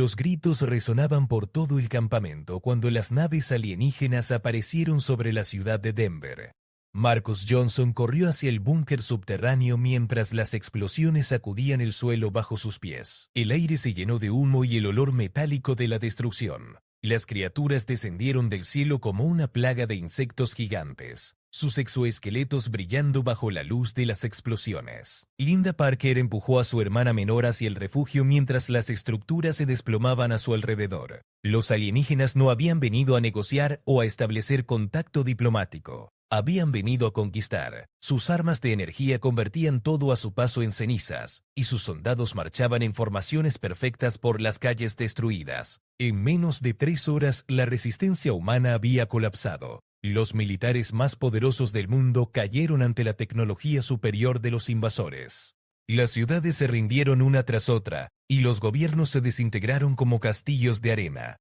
Los gritos resonaban por todo el campamento cuando las naves alienígenas aparecieron sobre la ciudad de Denver. Marcus Johnson corrió hacia el búnker subterráneo mientras las explosiones sacudían el suelo bajo sus pies. El aire se llenó de humo y el olor metálico de la destrucción. Las criaturas descendieron del cielo como una plaga de insectos gigantes, sus exoesqueletos brillando bajo la luz de las explosiones. Linda Parker empujó a su hermana menor hacia el refugio mientras las estructuras se desplomaban a su alrededor. Los alienígenas no habían venido a negociar o a establecer contacto diplomático. Habían venido a conquistar. Sus armas de energía convertían todo a su paso en cenizas, y sus soldados marchaban en formaciones perfectas por las calles destruidas. En menos de 3 horas, la resistencia humana había colapsado. Los militares más poderosos del mundo cayeron ante la tecnología superior de los invasores. Las ciudades se rindieron una tras otra, y los gobiernos se desintegraron como castillos de arena.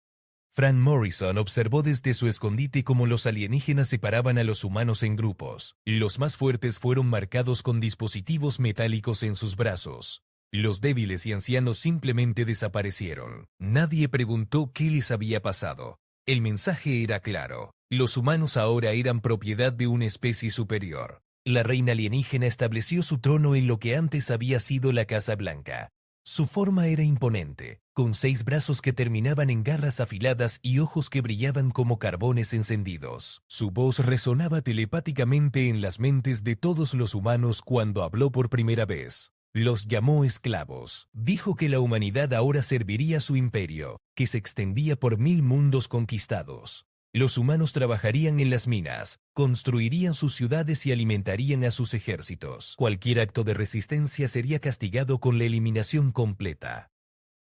Fran Morrison observó desde su escondite cómo los alienígenas separaban a los humanos en grupos. Los más fuertes fueron marcados con dispositivos metálicos en sus brazos. Los débiles y ancianos simplemente desaparecieron. Nadie preguntó qué les había pasado. El mensaje era claro. Los humanos ahora eran propiedad de una especie superior. La reina alienígena estableció su trono en lo que antes había sido la Casa Blanca. Su forma era imponente, con 6 brazos que terminaban en garras afiladas y ojos que brillaban como carbones encendidos. Su voz resonaba telepáticamente en las mentes de todos los humanos cuando habló por primera vez. Los llamó esclavos. Dijo que la humanidad ahora serviría a su imperio, que se extendía por 1000 mundos conquistados. Los humanos trabajarían en las minas, construirían sus ciudades y alimentarían a sus ejércitos. Cualquier acto de resistencia sería castigado con la eliminación completa.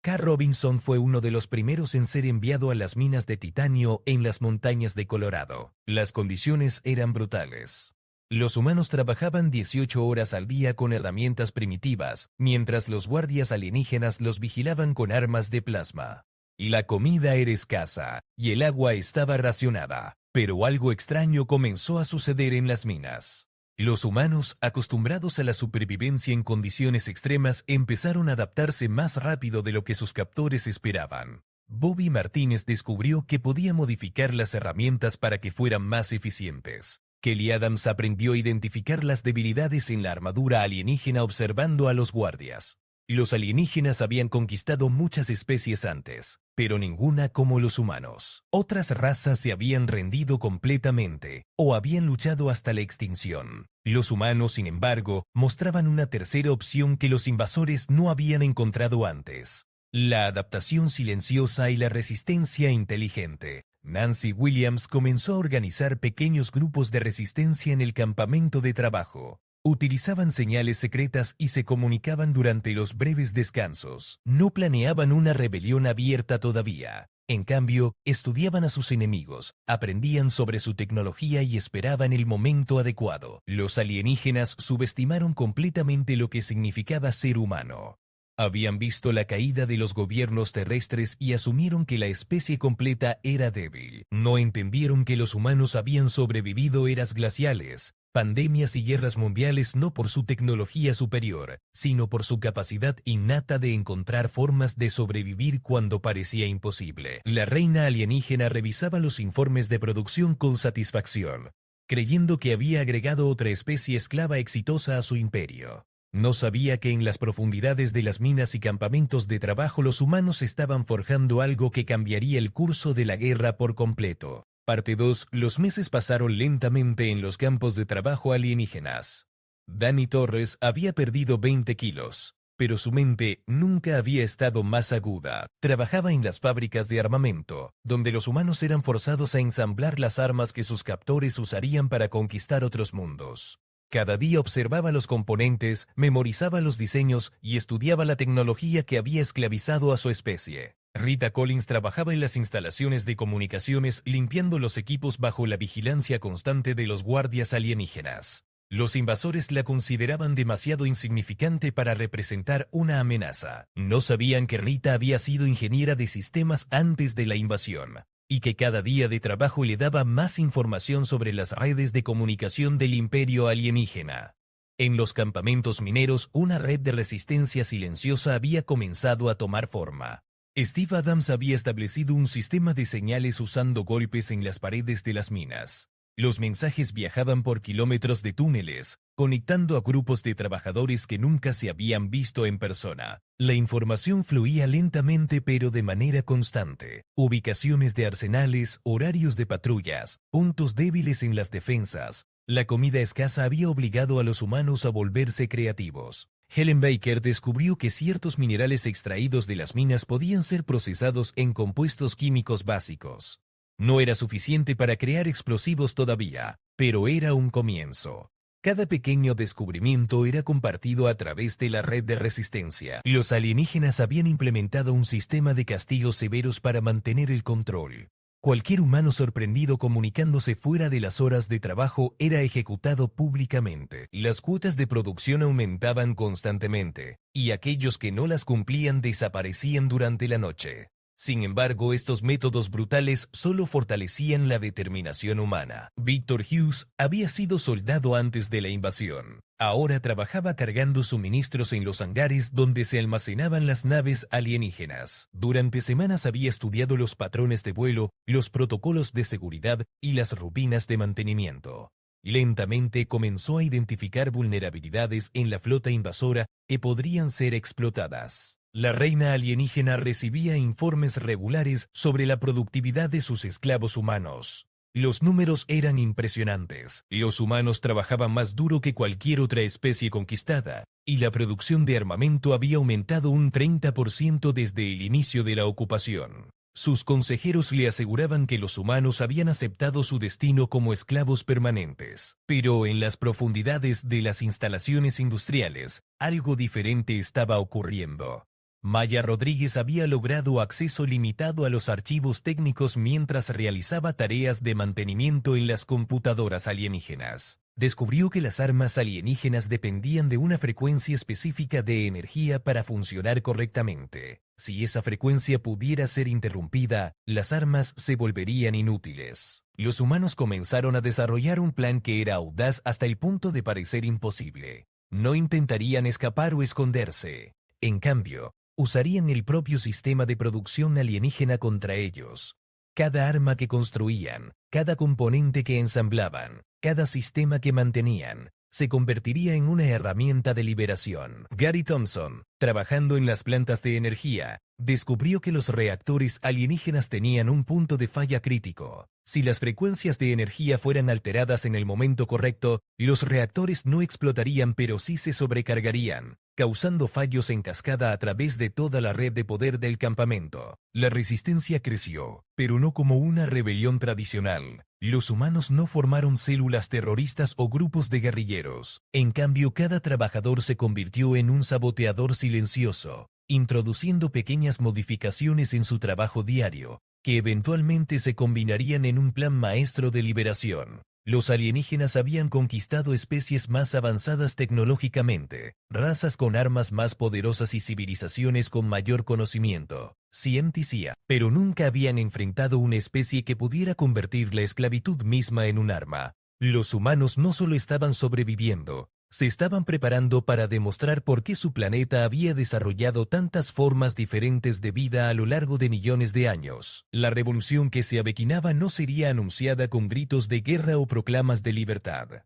Carl Robinson fue uno de los primeros en ser enviado a las minas de titanio en las montañas de Colorado. Las condiciones eran brutales. Los humanos trabajaban 18 horas al día con herramientas primitivas, mientras los guardias alienígenas los vigilaban con armas de plasma. La comida era escasa y el agua estaba racionada, pero algo extraño comenzó a suceder en las minas. Los humanos, acostumbrados a la supervivencia en condiciones extremas, empezaron a adaptarse más rápido de lo que sus captores esperaban. Bobby Martínez descubrió que podía modificar las herramientas para que fueran más eficientes. Kelly Adams aprendió a identificar las debilidades en la armadura alienígena observando a los guardias. Los alienígenas habían conquistado muchas especies antes, pero ninguna como los humanos. Otras razas se habían rendido completamente o habían luchado hasta la extinción. Los humanos, sin embargo, mostraban una tercera opción que los invasores no habían encontrado antes: la adaptación silenciosa y la resistencia inteligente. Nancy Williams comenzó a organizar pequeños grupos de resistencia en el campamento de trabajo. Utilizaban señales secretas y se comunicaban durante los breves descansos. No planeaban una rebelión abierta todavía. En cambio, estudiaban a sus enemigos, aprendían sobre su tecnología y esperaban el momento adecuado. Los alienígenas subestimaron completamente lo que significaba ser humano. Habían visto la caída de los gobiernos terrestres y asumieron que la especie completa era débil. No entendieron que los humanos habían sobrevivido eras glaciales, pandemias y guerras mundiales no por su tecnología superior, sino por su capacidad innata de encontrar formas de sobrevivir cuando parecía imposible. La reina alienígena revisaba los informes de producción con satisfacción, creyendo que había agregado otra especie esclava exitosa a su imperio. No sabía que en las profundidades de las minas y campamentos de trabajo los humanos estaban forjando algo que cambiaría el curso de la guerra por completo. Parte 2. Los meses pasaron lentamente en los campos de trabajo alienígenas. Danny Torres había perdido 20 kilos, pero su mente nunca había estado más aguda. Trabajaba en las fábricas de armamento, donde los humanos eran forzados a ensamblar las armas que sus captores usarían para conquistar otros mundos. Cada día observaba los componentes, memorizaba los diseños y estudiaba la tecnología que había esclavizado a su especie. Rita Collins trabajaba en las instalaciones de comunicaciones limpiando los equipos bajo la vigilancia constante de los guardias alienígenas. Los invasores la consideraban demasiado insignificante para representar una amenaza. No sabían que Rita había sido ingeniera de sistemas antes de la invasión, y que cada día de trabajo le daba más información sobre las redes de comunicación del imperio alienígena. En los campamentos mineros, una red de resistencia silenciosa había comenzado a tomar forma. Steve Adams había establecido un sistema de señales usando golpes en las paredes de las minas. Los mensajes viajaban por kilómetros de túneles, conectando a grupos de trabajadores que nunca se habían visto en persona. La información fluía lentamente pero de manera constante. Ubicaciones de arsenales, horarios de patrullas, puntos débiles en las defensas. La comida escasa había obligado a los humanos a volverse creativos. Helen Baker descubrió que ciertos minerales extraídos de las minas podían ser procesados en compuestos químicos básicos. No era suficiente para crear explosivos todavía, pero era un comienzo. Cada pequeño descubrimiento era compartido a través de la red de resistencia. Los alienígenas habían implementado un sistema de castigos severos para mantener el control. Cualquier humano sorprendido comunicándose fuera de las horas de trabajo era ejecutado públicamente. Las cuotas de producción aumentaban constantemente, y aquellos que no las cumplían desaparecían durante la noche. Sin embargo, estos métodos brutales solo fortalecían la determinación humana. Victor Hughes había sido soldado antes de la invasión. Ahora trabajaba cargando suministros en los hangares donde se almacenaban las naves alienígenas. Durante semanas había estudiado los patrones de vuelo, los protocolos de seguridad y las rutinas de mantenimiento. Lentamente comenzó a identificar vulnerabilidades en la flota invasora que podrían ser explotadas. La reina alienígena recibía informes regulares sobre la productividad de sus esclavos humanos. Los números eran impresionantes. Los humanos trabajaban más duro que cualquier otra especie conquistada, y la producción de armamento había aumentado un 30% desde el inicio de la ocupación. Sus consejeros le aseguraban que los humanos habían aceptado su destino como esclavos permanentes. Pero en las profundidades de las instalaciones industriales, algo diferente estaba ocurriendo. Maya Rodríguez había logrado acceso limitado a los archivos técnicos mientras realizaba tareas de mantenimiento en las computadoras alienígenas. Descubrió que las armas alienígenas dependían de una frecuencia específica de energía para funcionar correctamente. Si esa frecuencia pudiera ser interrumpida, las armas se volverían inútiles. Los humanos comenzaron a desarrollar un plan que era audaz hasta el punto de parecer imposible. No intentarían escapar o esconderse. En cambio, usarían el propio sistema de producción alienígena contra ellos. Cada arma que construían, cada componente que ensamblaban, cada sistema que mantenían, se convertiría en una herramienta de liberación. Gary Thompson, trabajando en las plantas de energía, descubrió que los reactores alienígenas tenían un punto de falla crítico. Si las frecuencias de energía fueran alteradas en el momento correcto, los reactores no explotarían pero sí se sobrecargarían, causando fallos en cascada a través de toda la red de poder del campamento. La resistencia creció, pero no como una rebelión tradicional. Los humanos no formaron células terroristas o grupos de guerrilleros. En cambio, cada trabajador se convirtió en un saboteador silencioso, introduciendo pequeñas modificaciones en su trabajo diario, que eventualmente se combinarían en un plan maestro de liberación. Los alienígenas habían conquistado especies más avanzadas tecnológicamente, razas con armas más poderosas y civilizaciones con mayor conocimiento, ciencia, pero nunca habían enfrentado una especie que pudiera convertir la esclavitud misma en un arma. Los humanos no solo estaban sobreviviendo, se estaban preparando para demostrar por qué su planeta había desarrollado tantas formas diferentes de vida a lo largo de millones de años. La revolución que se avecinaba no sería anunciada con gritos de guerra o proclamas de libertad.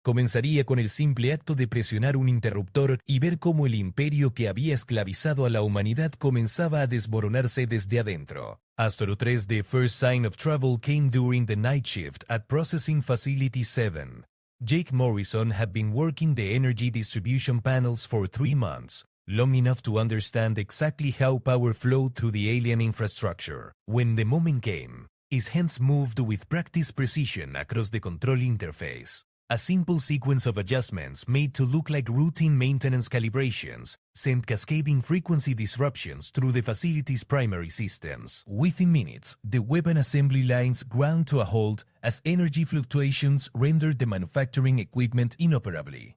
Comenzaría con el simple acto de presionar un interruptor y ver cómo el imperio que había esclavizado a la humanidad comenzaba a desmoronarse desde adentro. Astro 3 The first sign of trouble came during the night shift at Processing Facility 7. Jake Morrison had been working the energy distribution panels for 3 months, long enough to understand exactly how power flowed through the alien infrastructure. When the moment came, his hands moved with practiced precision across the control interface. A simple sequence of adjustments made to look like routine maintenance calibrations sent cascading frequency disruptions through the facility's primary systems. Within minutes, the weapon assembly lines ground to a halt as energy fluctuations rendered the manufacturing equipment inoperable.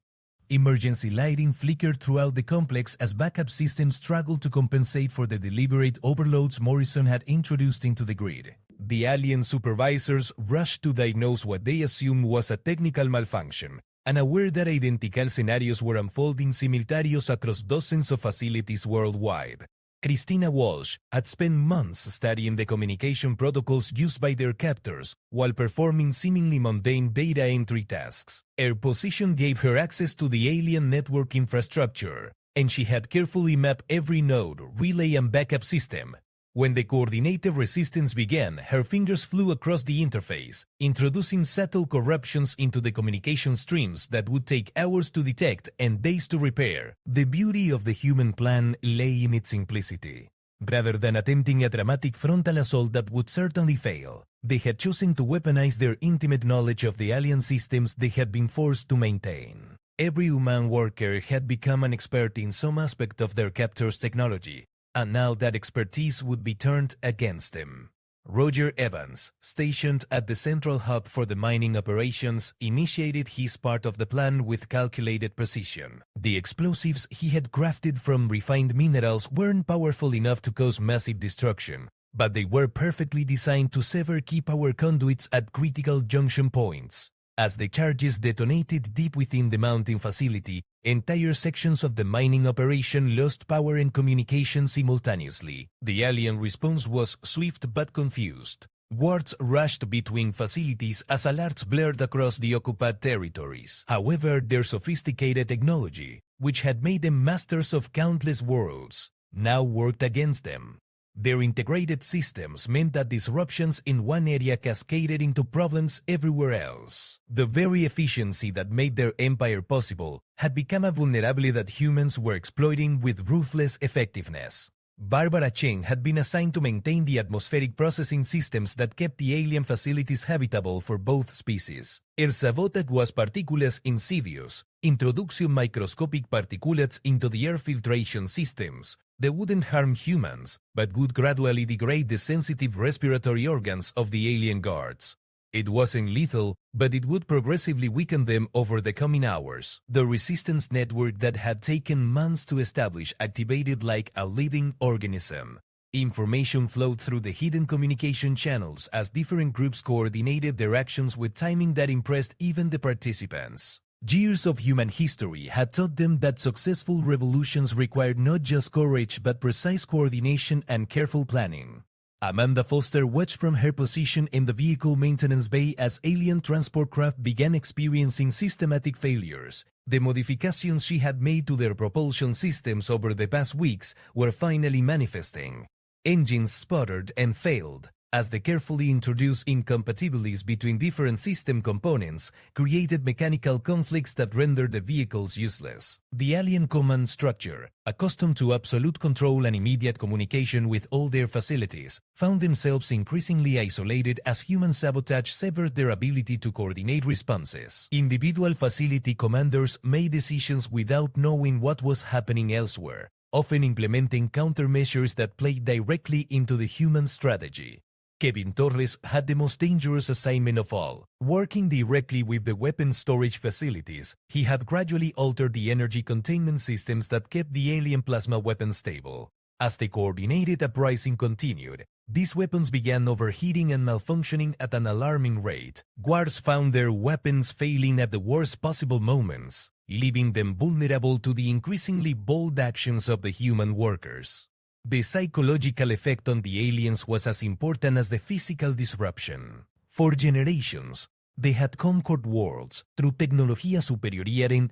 Emergency lighting flickered throughout the complex as backup systems struggled to compensate for the deliberate overloads Morrison had introduced into the grid. The alien supervisors rushed to diagnose what they assumed was a technical malfunction, unaware that identical scenarios were unfolding simultaneously across dozens of facilities worldwide. Christina Walsh had spent months studying the communication protocols used by their captors while performing seemingly mundane data entry tasks. Her position gave her access to the alien network infrastructure, and she had carefully mapped every node, relay, and backup system. When the coordinated resistance began, her fingers flew across the interface, introducing subtle corruptions into the communication streams that would take hours to detect and days to repair. The beauty of the human plan lay in its simplicity. Rather than attempting a dramatic frontal assault that would certainly fail, they had chosen to weaponize their intimate knowledge of the alien systems they had been forced to maintain. Every human worker had become an expert in some aspect of their captor's technology, and now that expertise would be turned against them. Roger Evans, stationed at the central hub for the mining operations, initiated his part of the plan with calculated precision. The explosives he had crafted from refined minerals weren't powerful enough to cause massive destruction, but they were perfectly designed to sever key power conduits at critical junction points. As the charges detonated deep within the mounting facility, entire sections of the mining operation lost power and communication simultaneously. The alien response was swift but confused. Guards rushed between facilities as alerts blared across the occupied territories. However, their sophisticated technology, which had made them masters of countless worlds, now worked against them. Their integrated systems meant that disruptions in one area cascaded into problems everywhere else. The very efficiency that made their empire possible had become a vulnerability that humans were exploiting with ruthless effectiveness. Barbara Cheng had been assigned to maintain the atmospheric processing systems that kept the alien facilities habitable for both species. Her sabotage was partículas insidious, introducing microscopic particulates into the air filtration systems. They wouldn't harm humans, but would gradually degrade the sensitive respiratory organs of the alien guards. It wasn't lethal, but it would progressively weaken them over the coming hours. The resistance network that had taken months to establish activated like a living organism. Information flowed through the hidden communication channels as different groups coordinated their actions with timing that impressed even the participants. Years of human history had taught them that successful revolutions required not just courage but precise coordination and careful planning. Amanda Foster watched from her position in the vehicle maintenance bay as alien transport craft began experiencing systematic failures. The modifications she had made to their propulsion systems over the past weeks were finally manifesting. Engines sputtered and failed, as the carefully introduced incompatibilities between different system components created mechanical conflicts that rendered the vehicles useless. The alien command structure, accustomed to absolute control and immediate communication with all their facilities, found themselves increasingly isolated as human sabotage severed their ability to coordinate responses. Individual facility commanders made decisions without knowing what was happening elsewhere, often implementing countermeasures that played directly into the human strategy. Kevin Torres had the most dangerous assignment of all. Working directly with the weapons storage facilities, he had gradually altered the energy containment systems that kept the alien plasma weapons stable. As the coordinated uprising continued, these weapons began overheating and malfunctioning at an alarming rate. Guards found their weapons failing at the worst possible moments, leaving them vulnerable to the increasingly bold actions of the human workers. The psychological effect on the aliens was as important as the physical disruption. For generations, they had conquered worlds through tecnología superior en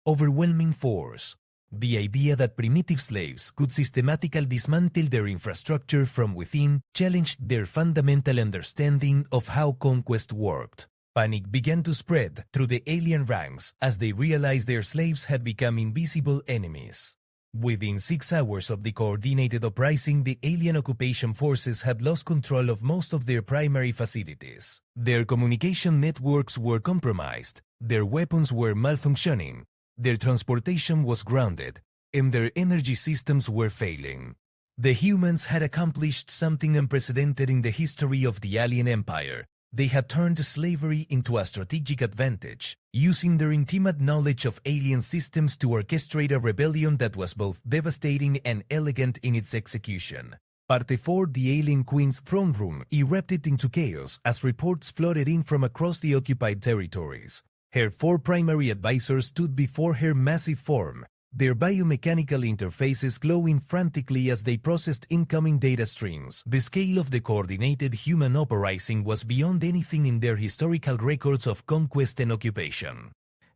overwhelming force. The idea that primitive slaves could systematically dismantle their infrastructure from within challenged their fundamental understanding of how conquest worked. Panic began to spread through the alien ranks as they realized their slaves had become invisible enemies. Within 6 hours of the coordinated uprising, the alien occupation forces had lost control of most of their primary facilities. Their communication networks were compromised, their weapons were malfunctioning, their transportation was grounded, and their energy systems were failing. The humans had accomplished something unprecedented in the history of the alien empire. They had turned slavery into a strategic advantage, using their intimate knowledge of alien systems to orchestrate a rebellion that was both devastating and elegant in its execution. Parte 4, the alien queen's throne room, erupted into chaos as reports flooded in from across the occupied territories. Her 4 primary advisors stood before her massive form, their biomechanical interfaces glowing frantically as they processed incoming data streams. The scale of the coordinated human uprising was beyond anything in their historical records of conquest and occupation.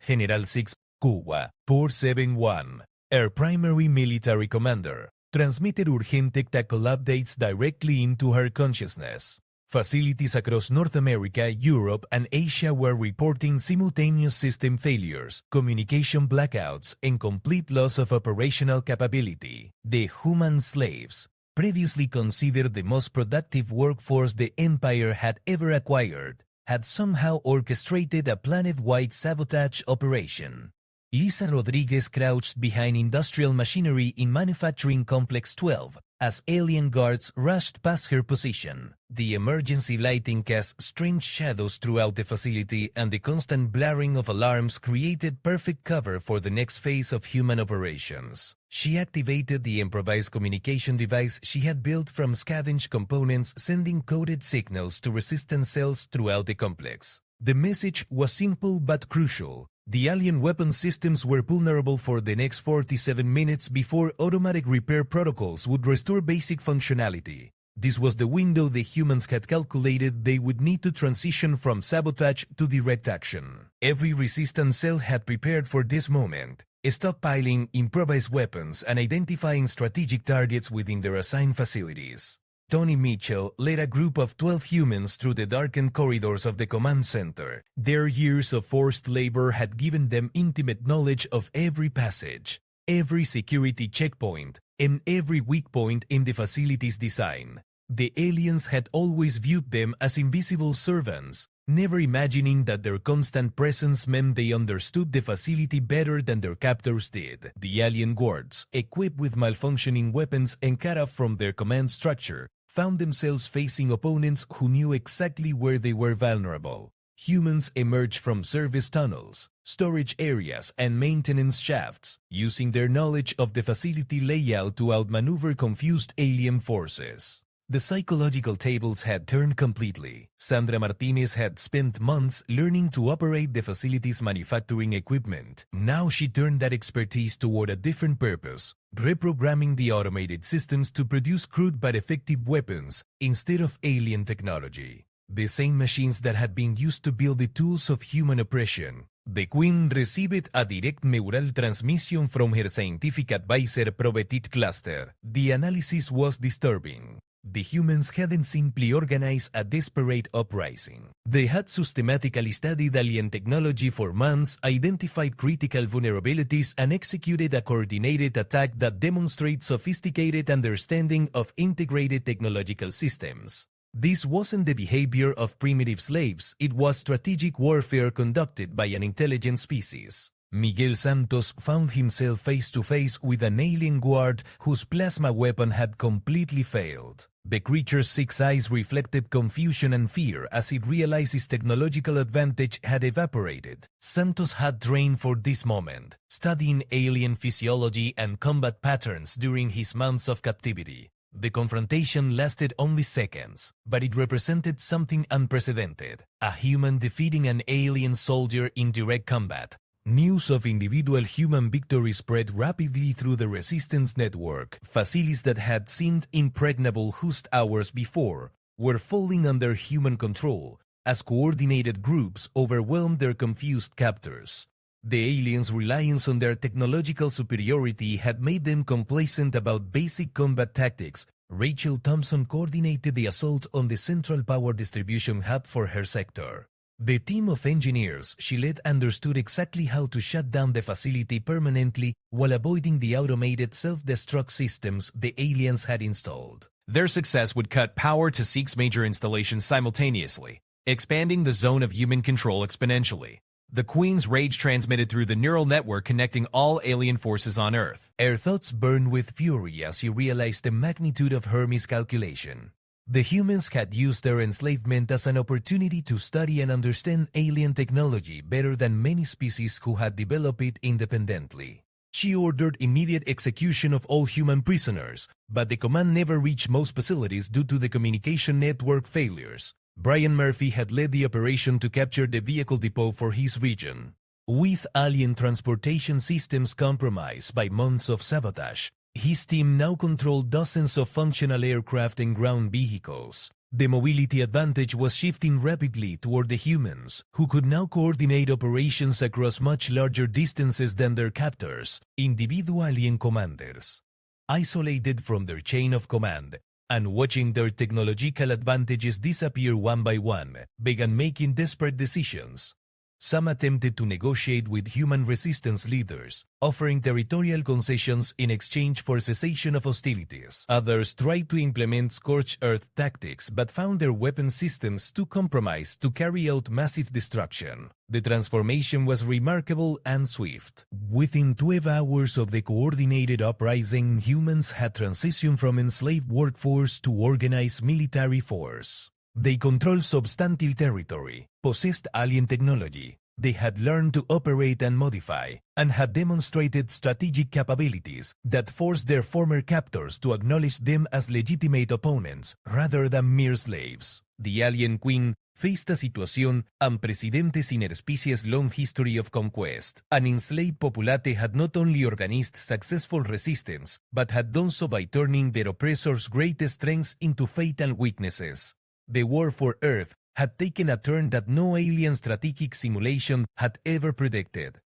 General 6 Kuwa 471, Air Primary Military Commander, transmitted urgent tactical updates directly into her consciousness. Facilities across North America, Europe, and Asia were reporting simultaneous system failures, communication blackouts, and complete loss of operational capability. The human slaves, previously considered the most productive workforce the Empire had ever acquired, had somehow orchestrated a planet-wide sabotage operation. Lisa Rodriguez crouched behind industrial machinery in Manufacturing Complex 12 as alien guards rushed past her position. The emergency lighting cast strange shadows throughout the facility, and the constant blaring of alarms created perfect cover for the next phase of human operations. She activated the improvised communication device she had built from scavenged components, sending coded signals to resistance cells throughout the complex. The message was simple but crucial. The alien weapon systems were vulnerable for the next 47 minutes before automatic repair protocols would restore basic functionality. This was the window the humans had calculated they would need to transition from sabotage to direct action. Every resistance cell had prepared for this moment, stockpiling improvised weapons and identifying strategic targets within their assigned facilities. Tony Mitchell led a group of 12 humans through the darkened corridors of the command center. Their years of forced labor had given them intimate knowledge of every passage, every security checkpoint, and every weak point in the facility's design. The aliens had always viewed them as invisible servants, never imagining that their constant presence meant they understood the facility better than their captors did. The alien guards, equipped with malfunctioning weapons and cut off from their command structure, found themselves facing opponents who knew exactly where they were vulnerable. Humans emerged from service tunnels, storage areas, and maintenance shafts, using their knowledge of the facility layout to outmaneuver confused alien forces. The psychological tables had turned completely. Sandra Martinez had spent months learning to operate the facility's manufacturing equipment. Now she turned that expertise toward a different purpose, reprogramming the automated systems to produce crude but effective weapons instead of alien technology. The same machines that had been used to build the tools of human oppression. The Queen received a direct neural transmission from her scientific advisor Probetit Cluster. The analysis was disturbing. The humans hadn't simply organized a desperate uprising. They had systematically studied alien technology for months, identified critical vulnerabilities, and executed a coordinated attack that demonstrates sophisticated understanding of integrated technological systems. This wasn't the behavior of primitive slaves, it was strategic warfare conducted by an intelligent species. Miguel Santos found himself face-to-face with an alien guard whose plasma weapon had completely failed. The creature's 6 eyes reflected confusion and fear as it realized its technological advantage had evaporated. Santos had trained for this moment, studying alien physiology and combat patterns during his months of captivity. The confrontation lasted only seconds, but it represented something unprecedented. A human defeating an alien soldier in direct combat. News of individual human victories spread rapidly through the resistance network. Facilities that had seemed impregnable just hours before were falling under human control as coordinated groups overwhelmed their confused captors. The aliens' reliance on their technological superiority had made them complacent about basic combat tactics. Rachel Thompson coordinated the assault on the central power distribution hub for her sector. The team of engineers she led understood exactly how to shut down the facility permanently while avoiding the automated self-destruct systems the aliens had installed. Their success would cut power to 6 major installations simultaneously, expanding the zone of human control exponentially. The Queen's rage transmitted through the neural network connecting all alien forces on Earth. Her thoughts burned with fury as she realized the magnitude of her miscalculation. The humans had used their enslavement as an opportunity to study and understand alien technology better than many species who had developed it independently. She ordered immediate execution of all human prisoners, but the command never reached most facilities due to the communication network failures. Brian Murphy had led the operation to capture the vehicle depot for his region. With alien transportation systems compromised by months of sabotage, his team now controlled dozens of functional aircraft and ground vehicles. The mobility advantage was shifting rapidly toward the humans, who could now coordinate operations across much larger distances than their captors, individual alien commanders. Isolated from their chain of command, and watching their technological advantages disappear one by one, began making desperate decisions. Some attempted to negotiate with human resistance leaders, offering territorial concessions in exchange for cessation of hostilities. Others tried to implement scorched earth tactics but found their weapon systems too compromised to carry out massive destruction. The transformation was remarkable and swift. Within 12 hours of the coordinated uprising, humans had transitioned from enslaved workforce to organized military force. They controlled substantial territory, possessed alien technology, they had learned to operate and modify, and had demonstrated strategic capabilities that forced their former captors to acknowledge them as legitimate opponents rather than mere slaves. The Alien Queen faced a situación unprecedented in her species' long history of conquest. An enslaved populace had not only organized successful resistance, but had done so by turning their oppressors' greatest strengths into fatal weaknesses. The war for Earth had taken a turn that no alien strategic simulation had ever predicted.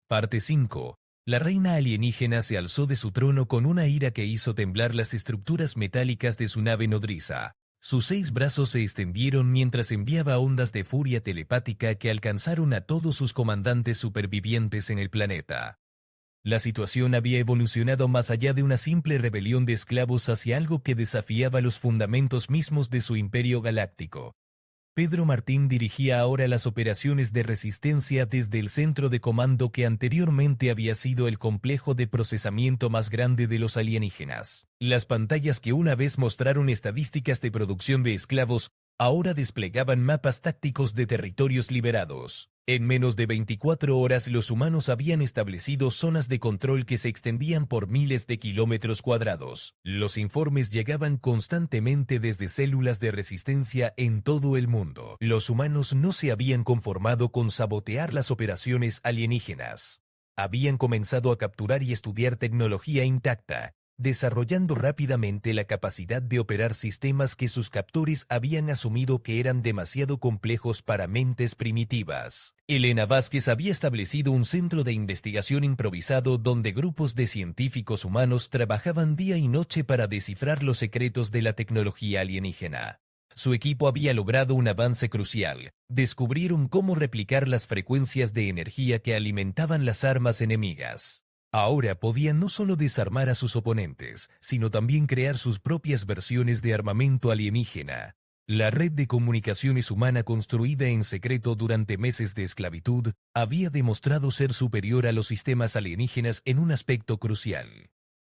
Parte 5. La reina alienígena se alzó de su trono con una ira que hizo temblar las estructuras metálicas de su nave nodriza. Sus 6 brazos se extendieron mientras enviaba ondas de furia telepática que alcanzaron a todos sus comandantes supervivientes en el planeta. La situación había evolucionado más allá de una simple rebelión de esclavos hacia algo que desafiaba los fundamentos mismos de su imperio galáctico. Pedro Martín dirigía ahora las operaciones de resistencia desde el centro de comando que anteriormente había sido el complejo de procesamiento más grande de los alienígenas. Las pantallas que una vez mostraron estadísticas de producción de esclavos, ahora desplegaban mapas tácticos de territorios liberados. En menos de 24 horas los humanos habían establecido zonas de control que se extendían por miles de kilómetros cuadrados. Los informes llegaban constantemente desde células de resistencia en todo el mundo. Los humanos no se habían conformado con sabotear las operaciones alienígenas. Habían comenzado a capturar y estudiar tecnología intacta, desarrollando rápidamente la capacidad de operar sistemas que sus captores habían asumido que eran demasiado complejos para mentes primitivas. Elena Vázquez había establecido un centro de investigación improvisado donde grupos de científicos humanos trabajaban día y noche para descifrar los secretos de la tecnología alienígena. Su equipo había logrado un avance crucial. Descubrieron cómo replicar las frecuencias de energía que alimentaban las armas enemigas. Ahora podían no solo desarmar a sus oponentes, sino también crear sus propias versiones de armamento alienígena. La red de comunicaciones humana construida en secreto durante meses de esclavitud había demostrado ser superior a los sistemas alienígenas en un aspecto crucial.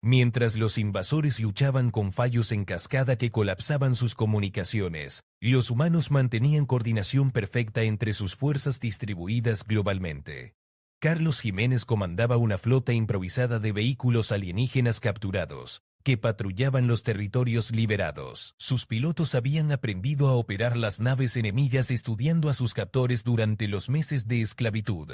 Mientras los invasores luchaban con fallos en cascada que colapsaban sus comunicaciones, los humanos mantenían coordinación perfecta entre sus fuerzas distribuidas globalmente. Carlos Jiménez comandaba una flota improvisada de vehículos alienígenas capturados, que patrullaban los territorios liberados. Sus pilotos habían aprendido a operar las naves enemigas estudiando a sus captores durante los meses de esclavitud.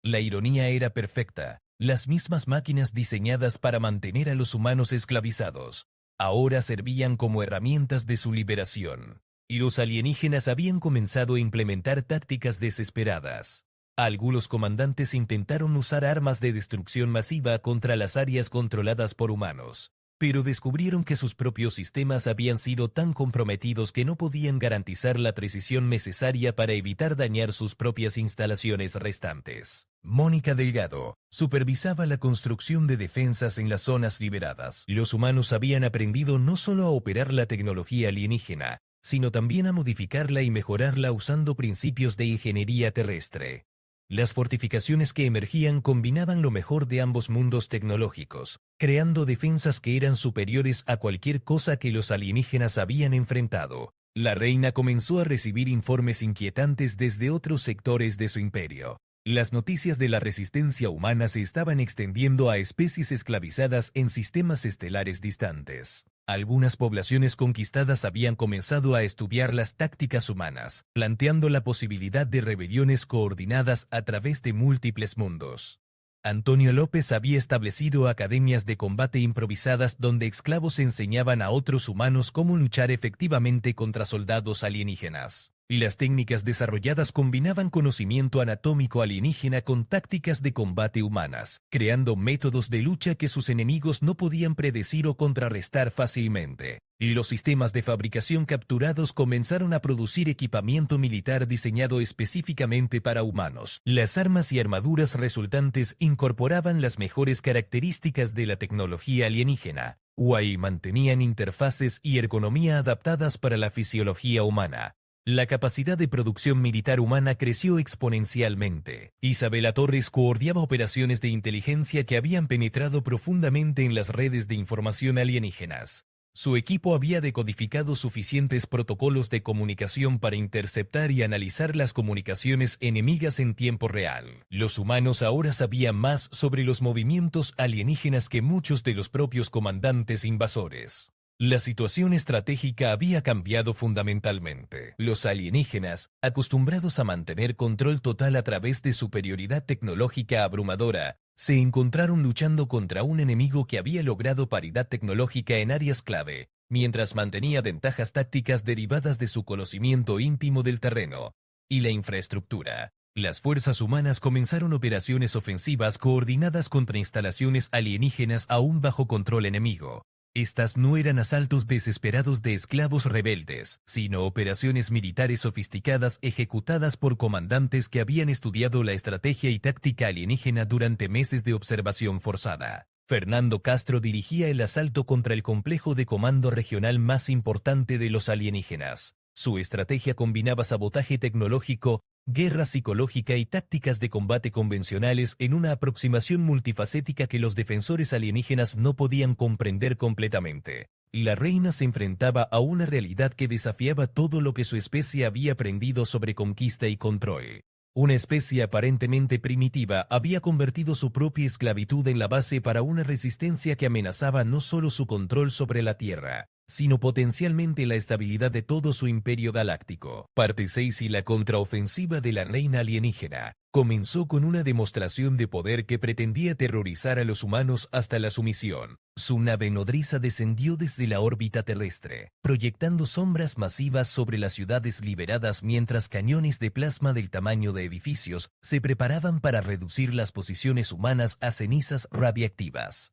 La ironía era perfecta. Las mismas máquinas diseñadas para mantener a los humanos esclavizados, ahora servían como herramientas de su liberación. Y los alienígenas habían comenzado a implementar tácticas desesperadas. Algunos comandantes intentaron usar armas de destrucción masiva contra las áreas controladas por humanos, pero descubrieron que sus propios sistemas habían sido tan comprometidos que no podían garantizar la precisión necesaria para evitar dañar sus propias instalaciones restantes. Mónica Delgado supervisaba la construcción de defensas en las zonas liberadas. Los humanos habían aprendido no solo a operar la tecnología alienígena, sino también a modificarla y mejorarla usando principios de ingeniería terrestre. Las fortificaciones que emergían combinaban lo mejor de ambos mundos tecnológicos, creando defensas que eran superiores a cualquier cosa que los alienígenas habían enfrentado. La reina comenzó a recibir informes inquietantes desde otros sectores de su imperio. Las noticias de la resistencia humana se estaban extendiendo a especies esclavizadas en sistemas estelares distantes. Algunas poblaciones conquistadas habían comenzado a estudiar las tácticas humanas, planteando la posibilidad de rebeliones coordinadas a través de múltiples mundos. Antonio López había establecido academias de combate improvisadas donde esclavos enseñaban a otros humanos cómo luchar efectivamente contra soldados alienígenas. Las técnicas desarrolladas combinaban conocimiento anatómico alienígena con tácticas de combate humanas, creando métodos de lucha que sus enemigos no podían predecir o contrarrestar fácilmente. Los sistemas de fabricación capturados comenzaron a producir equipamiento militar diseñado específicamente para humanos. Las armas y armaduras resultantes incorporaban las mejores características de la tecnología alienígena, y mantenían interfaces y ergonomía adaptadas para la fisiología humana. La capacidad de producción militar humana creció exponencialmente. Isabela Torres coordinaba operaciones de inteligencia que habían penetrado profundamente en las redes de información alienígenas. Su equipo había decodificado suficientes protocolos de comunicación para interceptar y analizar las comunicaciones enemigas en tiempo real. Los humanos ahora sabían más sobre los movimientos alienígenas que muchos de los propios comandantes invasores. La situación estratégica había cambiado fundamentalmente. Los alienígenas, acostumbrados a mantener control total a través de superioridad tecnológica abrumadora, se encontraron luchando contra un enemigo que había logrado paridad tecnológica en áreas clave, mientras mantenía ventajas tácticas derivadas de su conocimiento íntimo del terreno y la infraestructura. Las fuerzas humanas comenzaron operaciones ofensivas coordinadas contra instalaciones alienígenas aún bajo control enemigo. Estas no eran asaltos desesperados de esclavos rebeldes, sino operaciones militares sofisticadas ejecutadas por comandantes que habían estudiado la estrategia y táctica alienígena durante meses de observación forzada. Fernando Castro dirigía el asalto contra el complejo de comando regional más importante de los alienígenas. Su estrategia combinaba sabotaje tecnológico, guerra psicológica y tácticas de combate convencionales en una aproximación multifacética que los defensores alienígenas no podían comprender completamente. La reina se enfrentaba a una realidad que desafiaba todo lo que su especie había aprendido sobre conquista y control. Una especie aparentemente primitiva había convertido su propia esclavitud en la base para una resistencia que amenazaba no solo su control sobre la Tierra, sino potencialmente la estabilidad de todo su imperio galáctico. Parte 6 y la contraofensiva de la reina alienígena comenzó con una demostración de poder que pretendía aterrorizar a los humanos hasta la sumisión. Su nave nodriza descendió desde la órbita terrestre, proyectando sombras masivas sobre las ciudades liberadas mientras cañones de plasma del tamaño de edificios se preparaban para reducir las posiciones humanas a cenizas radiactivas.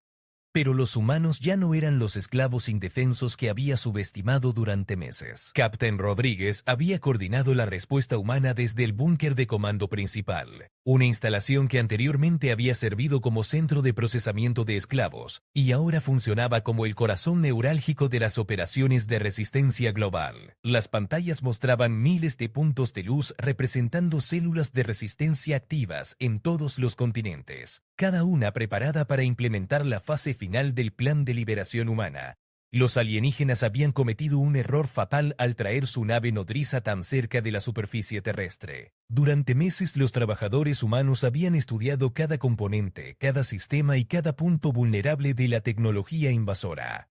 Pero los humanos ya no eran los esclavos indefensos que había subestimado durante meses. Captain Rodríguez había coordinado la respuesta humana desde el búnker de comando principal, una instalación que anteriormente había servido como centro de procesamiento de esclavos, y ahora funcionaba como el corazón neurálgico de las operaciones de resistencia global. Las pantallas mostraban miles de puntos de luz representando células de resistencia activas en todos los continentes, cada una preparada para implementar la fase final del plan de liberación humana. Los alienígenas habían cometido un error fatal al traer su nave nodriza tan cerca de la superficie terrestre. Durante meses los trabajadores humanos habían estudiado cada componente, cada sistema y cada punto vulnerable de la tecnología invasora.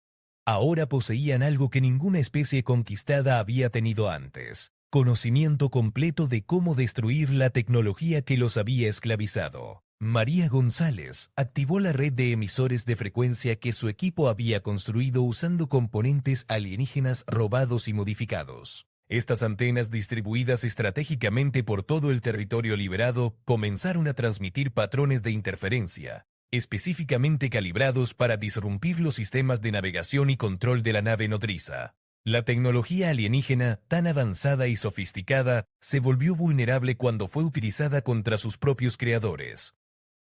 Ahora poseían algo que ninguna especie conquistada había tenido antes: conocimiento completo de cómo destruir la tecnología que los había esclavizado. María González activó la red de emisores de frecuencia que su equipo había construido usando componentes alienígenas robados y modificados. Estas antenas, distribuidas estratégicamente por todo el territorio liberado, comenzaron a transmitir patrones de interferencia, específicamente calibrados para disrumpir los sistemas de navegación y control de la nave nodriza. La tecnología alienígena, tan avanzada y sofisticada, se volvió vulnerable cuando fue utilizada contra sus propios creadores.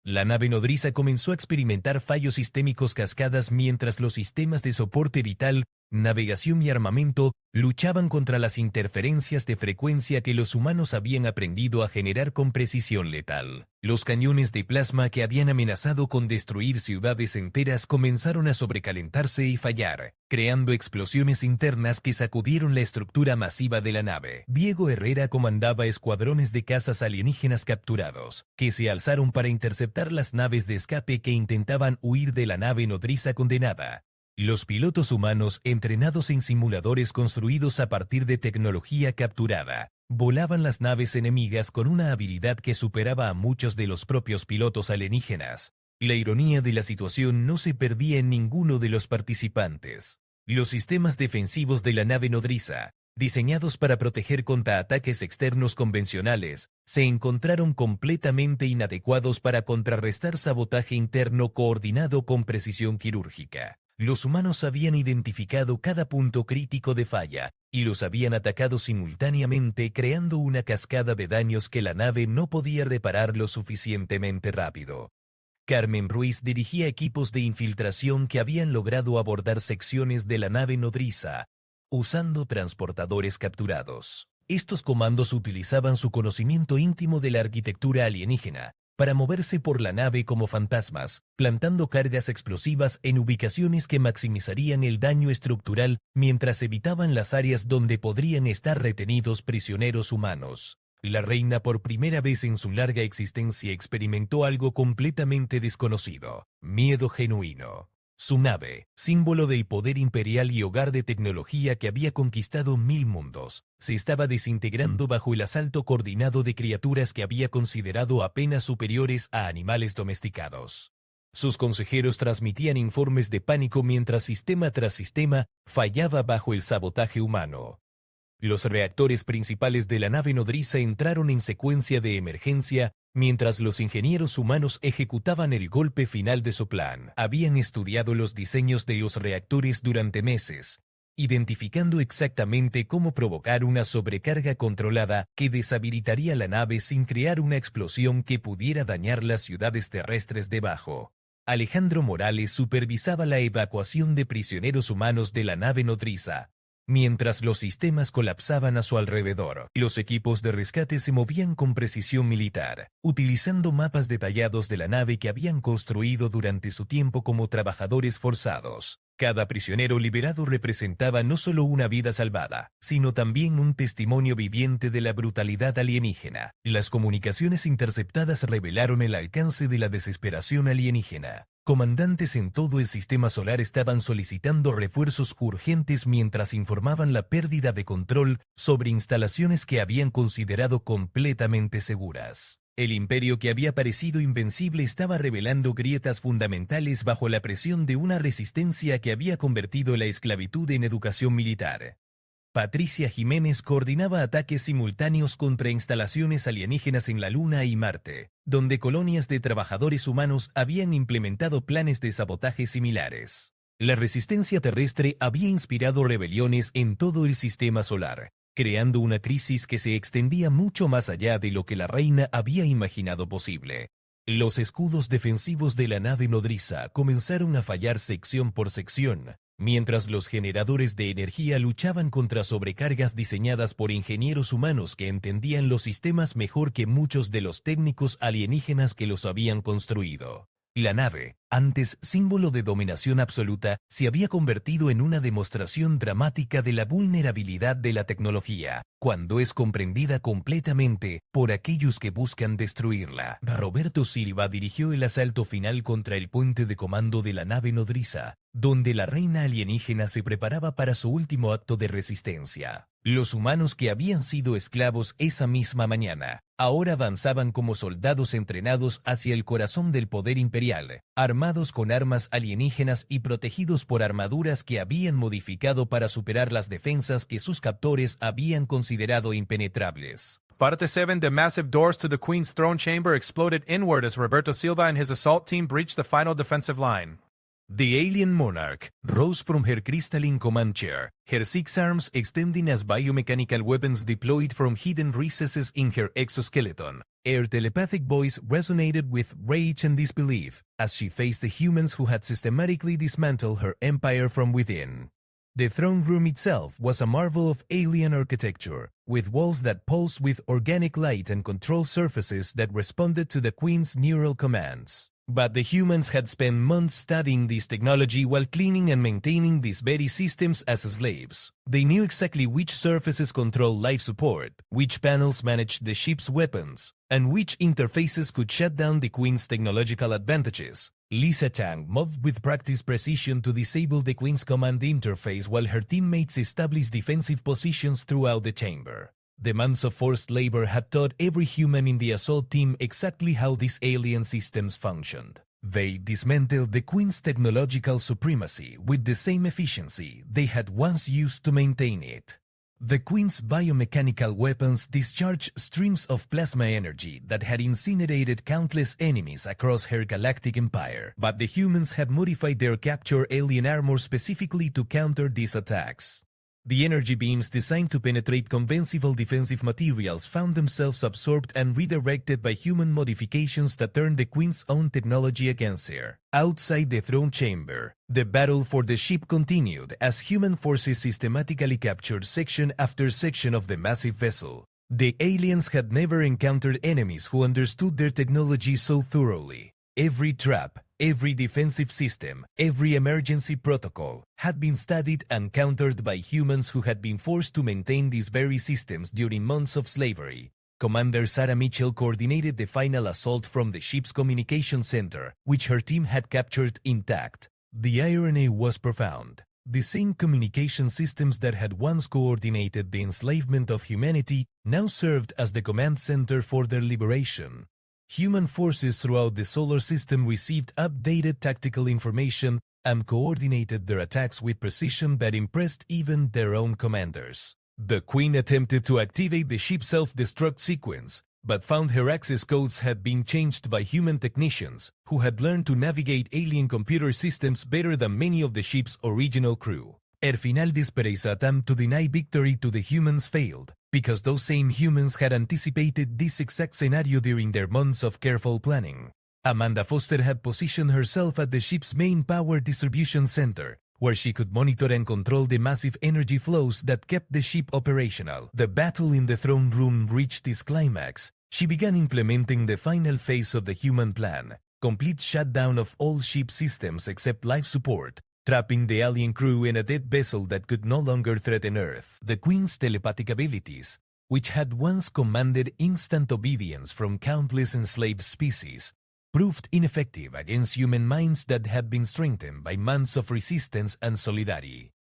La nave nodriza comenzó a experimentar fallos sistémicos cascadas mientras los sistemas de soporte vital navegación y armamento, luchaban contra las interferencias de frecuencia que los humanos habían aprendido a generar con precisión letal. Los cañones de plasma que habían amenazado con destruir ciudades enteras comenzaron a sobrecalentarse y fallar, creando explosiones internas que sacudieron la estructura masiva de la nave. Diego Herrera comandaba escuadrones de cazas alienígenas capturados, que se alzaron para interceptar las naves de escape que intentaban huir de la nave nodriza condenada. Los pilotos humanos, entrenados en simuladores construidos a partir de tecnología capturada, volaban las naves enemigas con una habilidad que superaba a muchos de los propios pilotos alienígenas. La ironía de la situación no se perdía en ninguno de los participantes. Los sistemas defensivos de la nave nodriza, diseñados para proteger contra ataques externos convencionales, se encontraron completamente inadecuados para contrarrestar sabotaje interno coordinado con precisión quirúrgica. Los humanos habían identificado cada punto crítico de falla y los habían atacado simultáneamente, creando una cascada de daños que la nave no podía reparar lo suficientemente rápido. Carmen Ruiz dirigía equipos de infiltración que habían logrado abordar secciones de la nave nodriza, usando transportadores capturados. Estos comandos utilizaban su conocimiento íntimo de la arquitectura alienígena para moverse por la nave como fantasmas, plantando cargas explosivas en ubicaciones que maximizarían el daño estructural mientras evitaban las áreas donde podrían estar retenidos prisioneros humanos. La reina por primera vez en su larga existencia experimentó algo completamente desconocido: miedo genuino. Su nave, símbolo del poder imperial y hogar de tecnología que había conquistado 1000 mundos, se estaba desintegrando bajo el asalto coordinado de criaturas que había considerado apenas superiores a animales domesticados. Sus consejeros transmitían informes de pánico mientras sistema tras sistema fallaba bajo el sabotaje humano. Los reactores principales de la nave nodriza entraron en secuencia de emergencia mientras los ingenieros humanos ejecutaban el golpe final de su plan. Habían estudiado los diseños de los reactores durante meses, identificando exactamente cómo provocar una sobrecarga controlada que deshabilitaría la nave sin crear una explosión que pudiera dañar las ciudades terrestres debajo. Alejandro Morales supervisaba la evacuación de prisioneros humanos de la nave nodriza, mientras los sistemas colapsaban a su alrededor. Los equipos de rescate se movían con precisión militar, utilizando mapas detallados de la nave que habían construido durante su tiempo como trabajadores forzados. Cada prisionero liberado representaba no solo una vida salvada, sino también un testimonio viviente de la brutalidad alienígena. Las comunicaciones interceptadas revelaron el alcance de la desesperación alienígena. Comandantes en todo el sistema solar estaban solicitando refuerzos urgentes mientras informaban la pérdida de control sobre instalaciones que habían considerado completamente seguras. El imperio que había parecido invencible estaba revelando grietas fundamentales bajo la presión de una resistencia que había convertido la esclavitud en educación militar. Patricia Jiménez coordinaba ataques simultáneos contra instalaciones alienígenas en la Luna y Marte, donde colonias de trabajadores humanos habían implementado planes de sabotaje similares. La resistencia terrestre había inspirado rebeliones en todo el sistema solar, creando una crisis que se extendía mucho más allá de lo que la reina había imaginado posible. Los escudos defensivos de la nave nodriza comenzaron a fallar sección por sección, mientras los generadores de energía luchaban contra sobrecargas diseñadas por ingenieros humanos que entendían los sistemas mejor que muchos de los técnicos alienígenas que los habían construido. La nave, antes símbolo de dominación absoluta, se había convertido en una demostración dramática de la vulnerabilidad de la tecnología, cuando es comprendida completamente por aquellos que buscan destruirla. Roberto Silva dirigió el asalto final contra el puente de comando de la nave nodriza, donde la reina alienígena se preparaba para su último acto de resistencia. Los humanos que habían sido esclavos esa misma mañana, ahora avanzaban como soldados entrenados hacia el corazón del poder imperial, armados con armas alienígenas y protegidos por armaduras que habían modificado para superar las defensas que sus captores habían considerado impenetrables. Parte 7, the massive doors to the Queen's throne chamber exploded inward as Roberto Silva and his assault team breached the final defensive line. The alien monarch rose from her crystalline command chair, her 6 arms extending as biomechanical weapons deployed from hidden recesses in her exoskeleton. Her telepathic voice resonated with rage and disbelief as she faced the humans who had systematically dismantled her empire from within. The throne room itself was a marvel of alien architecture, with walls that pulsed with organic light and control surfaces that responded to the Queen's neural commands. But the humans had spent months studying this technology while cleaning and maintaining these very systems as slaves. They knew exactly which surfaces controlled life support, which panels managed the ship's weapons, and which interfaces could shut down the Queen's technological advantages. Lisa Tang moved with practiced precision to disable the Queen's command interface while her teammates established defensive positions throughout the chamber. The months of forced labor had taught every human in the assault team exactly how these alien systems functioned. They dismantled the Queen's technological supremacy with the same efficiency they had once used to maintain it. The Queen's biomechanical weapons discharged streams of plasma energy that had incinerated countless enemies across her galactic empire, but the humans had modified their captured alien armor specifically to counter these attacks. The energy beams designed to penetrate conventional defensive materials found themselves absorbed and redirected by human modifications that turned the Queen's own technology against her. Outside the throne chamber, the battle for the ship continued as human forces systematically captured section after section of the massive vessel. The aliens had never encountered enemies who understood their technology so thoroughly. Every trap, every defensive system, every emergency protocol had been studied and countered by humans who had been forced to maintain these very systems during months of slavery. Commander Sarah Mitchell coordinated the final assault from the ship's communication center, which her team had captured intact. The irony was profound. The same communication systems that had once coordinated the enslavement of humanity now served as the command center for their liberation. Human forces throughout the solar system received updated tactical information and coordinated their attacks with precision that impressed even their own commanders. The Queen attempted to activate the ship's self-destruct sequence, but found her access codes had been changed by human technicians who had learned to navigate alien computer systems better than many of the ship's original crew. El final desperate attempt to deny victory to the humans failed, because those same humans had anticipated this exact scenario during their months of careful planning. Amanda Foster had positioned herself at the ship's main power distribution center, where she could monitor and control the massive energy flows that kept the ship operational. The battle in the throne room reached its climax. She began implementing the final phase of the human plan, complete shutdown of all ship systems except life support, trapping the alien crew in a dead vessel that could no longer threaten Earth. The Queen's telepathic abilities, which had once commanded instant obedience from countless enslaved species, proved ineffective against human minds that had been strengthened by months of resistance and solidarity.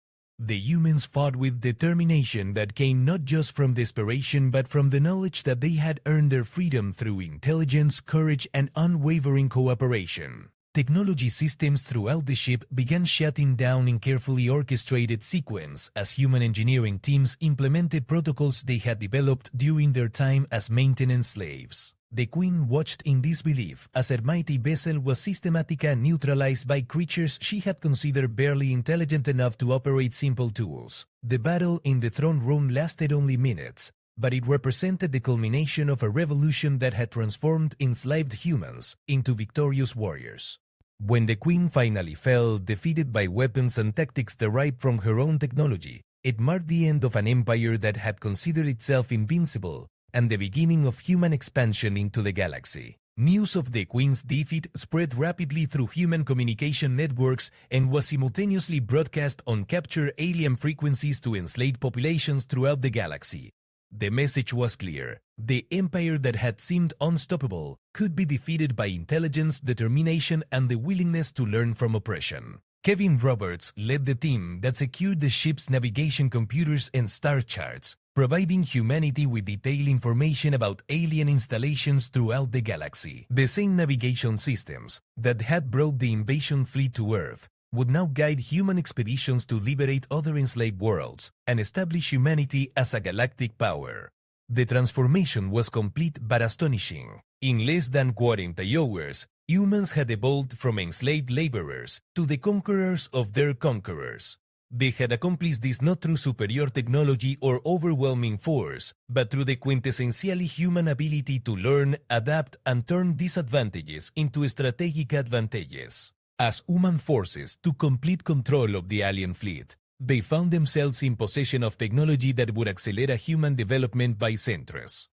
The humans fought with determination that came not just from desperation but from the knowledge that they had earned their freedom through intelligence, courage, and unwavering cooperation. Technology systems throughout the ship began shutting down in carefully orchestrated sequence as human engineering teams implemented protocols they had developed during their time as maintenance slaves. The Queen watched in disbelief as her mighty vessel was systematically neutralized by creatures she had considered barely intelligent enough to operate simple tools. The battle in the throne room lasted only minutes, but it represented the culmination of a revolution that had transformed enslaved humans into victorious warriors. When the Queen finally fell, defeated by weapons and tactics derived from her own technology, it marked the end of an empire that had considered itself invincible and the beginning of human expansion into the galaxy. News of the Queen's defeat spread rapidly through human communication networks and was simultaneously broadcast on captured alien frequencies to enslaved populations throughout the galaxy. The message was clear. The empire that had seemed unstoppable could be defeated by intelligence, determination, and the willingness to learn from oppression. Kevin Roberts led the team that secured the ship's navigation computers and star charts, providing humanity with detailed information about alien installations throughout the galaxy. The same navigation systems that had brought the invasion fleet to Earth would now guide human expeditions to liberate other enslaved worlds and establish humanity as a galactic power. The transformation was complete but astonishing. In less than 40 hours, humans had evolved from enslaved laborers to the conquerors of their conquerors. They had accomplished this not through superior technology or overwhelming force, but through the quintessentially human ability to learn, adapt, and turn disadvantages into strategic advantages. As human forces took complete control of the alien fleet, They found themselves in possession of technology that would accelerate human development by centuries.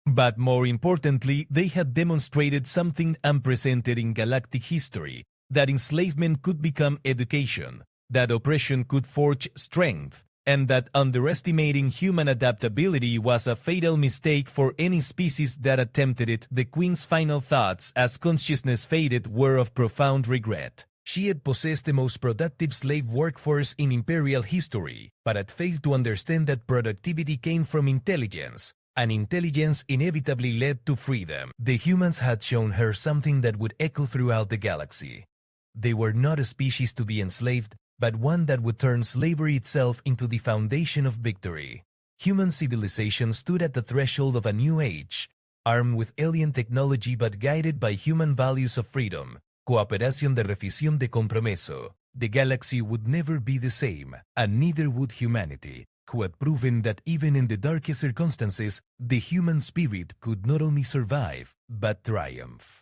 But more importantly, they had demonstrated something unprecedented in galactic history, that enslavement could become education, that oppression could forge strength, and that underestimating human adaptability was a fatal mistake for any species that attempted it. The Queen's final thoughts as consciousness faded were of profound regret. She had possessed the most productive slave workforce in imperial history, but had failed to understand that productivity came from intelligence, and intelligence inevitably led to freedom. The humans had shown her something that would echo throughout the galaxy. They were not a species to be enslaved, but one that would turn slavery itself into the foundation of victory. Human civilization stood at the threshold of a new age, armed with alien technology but guided by human values of freedom, cooperación de refisión de compromiso. The galaxy would never be the same, and neither would humanity, who had proven that even in the darkest circumstances, the human spirit could not only survive, but triumph.